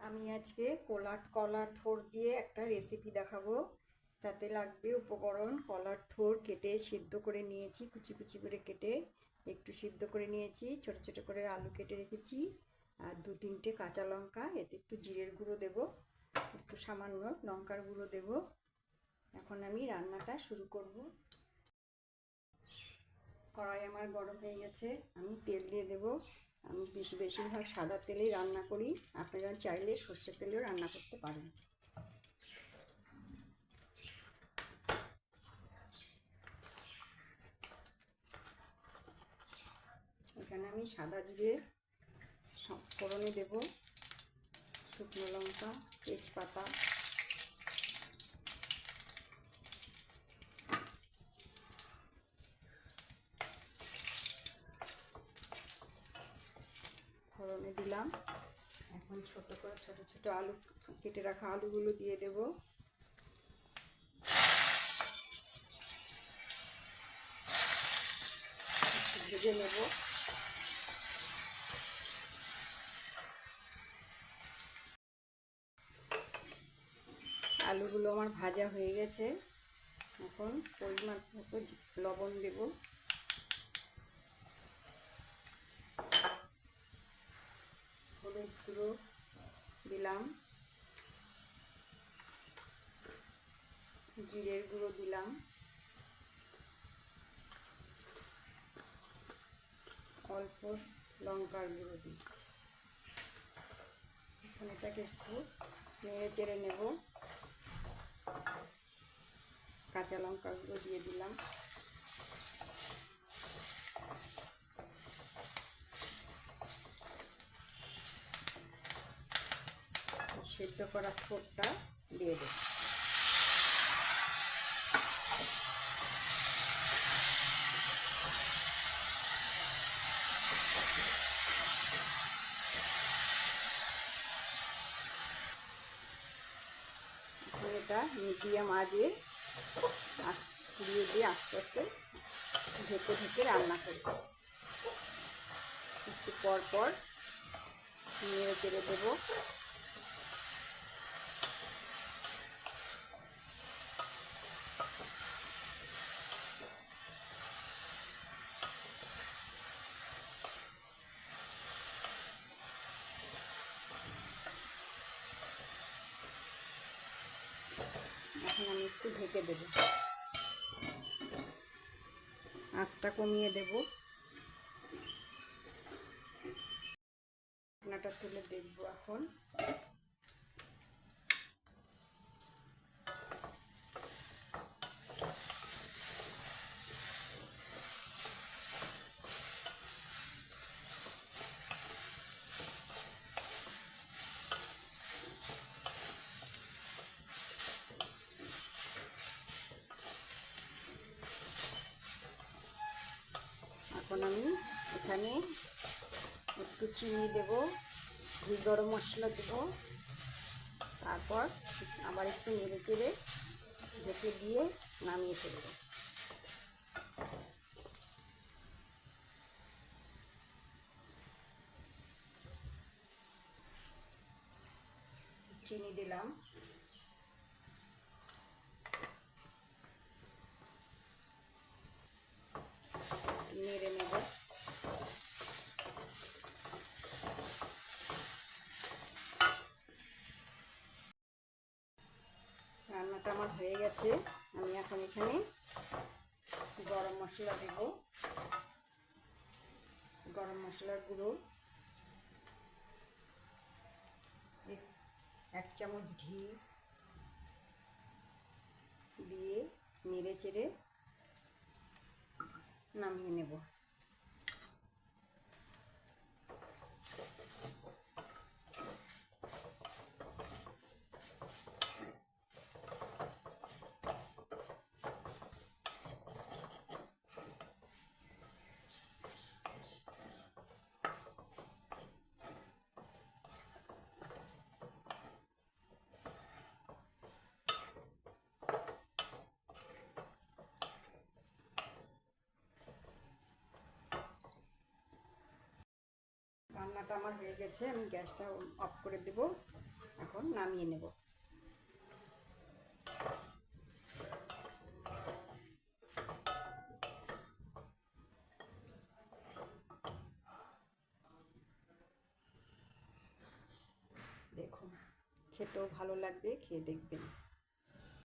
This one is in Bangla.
আমি আজকে কলার থোড় দিয়ে একটা রেসিপি দেখাবো। তাতে লাগবে উপকরণ: কলার থোড় কেটে সিদ্ধ করে নিয়েছি, কুচি কুচি করে কেটে একটু সিদ্ধ করে নিয়েছি, ছোট ছোট করে আলু কেটে রেখেছি, আর 2-3টে কাঁচা লঙ্কা। এতে একটু জিরের গুঁড়ো দেব, একটু সামান্য লঙ্কার গুঁড়ো দেব। এখন আমি রান্নাটা শুরু করব। কড়াই আমার গরম হয়ে গেছে, আমি তেল দিয়ে দেব। আমি বেশিরভাগ সাদা তেলেই রান্না করি, আপনারা চাইলে সর্ষের তেলেও রান্না করতে পারেন। এখানে আমি সাদা জিরে ফোড়নে দেব, শুকনো লঙ্কা, তেজপাতা, ফোড়নে দিলাম। এখন ছোট ছোট আলু, কেটে রাখা আলুগুলো দিয়ে দেব। ভেজে নেব। আলুগুলো আমার ভাজা হয়ে গেছে। এখন পরিমাণ মতো লবণ দেব, হলুদ গুঁড়ো দিলাম, জিরের গুঁড়ো দিলাম, অল্প লঙ্কার গুঁড়ো দিই। এখন এটাকে একটু নেড়ে চেড়ে নেব। কাঁচা লঙ্কার গুঁড়ো দিয়ে দিলাম, সেদ্ধ করা থোড়টা দিয়ে দেব। এটা মিডিয়াম আঁচে দিয়ে আস্তে আস্তে ঢেকে রান্না করব। একটু পর পর নেড়ে চেড়ে দেবো। এখন আমি একটু ঢেকে দেবো, আঁচটা কমিয়ে দেব। ঢাকনাটা তুলে দেখব এখন। এখন আমি এখানে একটু চিনি দেব, গরম মশলা দেব, তারপর আবার একটু নেড়ে চেড়ে ঢেকে দিয়ে নামিয়ে ফেলব। চিনি দিলাম, নেড়ে নেব। রান্নাটা আমার হয়ে গেছে। আমি এখন এখানে গরম মশলা দেব, গরম মশলার গুঁড়ো, 1 চামচ ঘি দিয়ে নেড়ে চেড়ে নামিয়ে নেব। রান্নাটা আমার হয়ে গেছে, আমি গ্যাসটা অফ করে দেব। এখন নামিয়ে নেব। দেখুন, খেতেও ভালো লাগবে, খেয়ে দেখবেন।